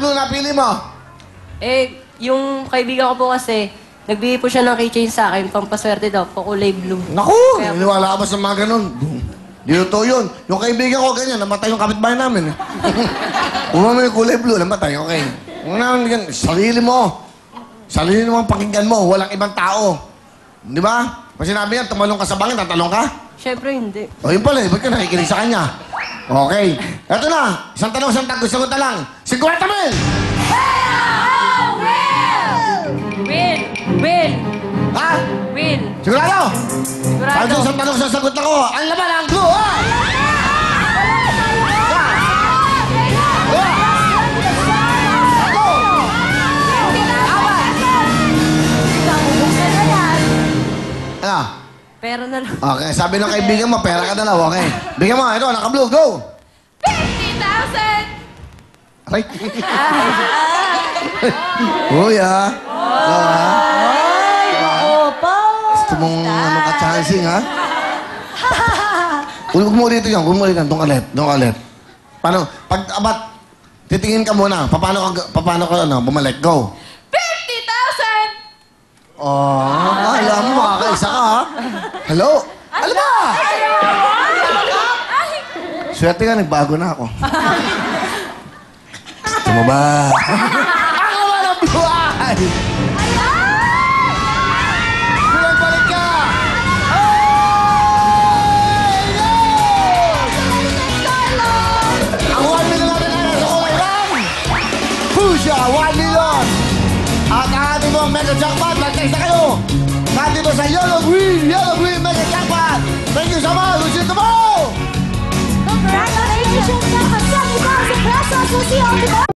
blue na pili mo? Eh, yung kaibigan ko po kasi, nagbigay po siya ng keychain sa akin, pampaswerte daw, po kulay blue. Naku, niniwala ka ba sa mga ganun? Di totoo yun. Yung kaibigan ko ganyan, namatay yung kapitbahay namin. Umama yung kulay blue, namatay, okay. Huwag naman yan, sarili mo. Sarili mo ang pakinggan mo, walang ibang tao. Di ba? Pag sinabi yan, tumalong ka sa bangin, tatalong ka? Siyempre hindi. O yun pala, ba't ka nakikinig sa kanya? Okay. Eto na, isang tanong, isang tag, sagot na lang. 50 mil! Will! Ha? Will! Sigurado? Sigurado. Pag isang tanong, isang sagot ako, ang laman, ang blue, ha? Ano? Pera na lang. Okay, sabi ng kaibigan mo, pera ka na lang, okay. Bigyan mo, ito, naka-blue, go! 50,000! Aray. Uy, ha? Ay, opo. Gusto mong ano ka chancing, ha? Huwag mo dito yan, huwag mo dito yan. Doon ka left, doon ka left. Paano, pag abat, titingin ka muna. Paano ka, ano, bumalik, go. 50,000! Oh, alam mo, makakaisa ka, ha? Hello? Alam ba? Swerte ka, nagbago na ako. Gusto mo ba? Ako walang buhay! Balik ka! Ang 1 million natin ay nasa kulay lang! Pusha, 1 million! At ang ating mga mega jackpot, mag-text na kayo! Nandito sa Yellow Green Mega Jackpot! Thank you so much! We'll see you tomorrow! Congratulations! Naka 7,000 pesos! We'll see you on tomorrow!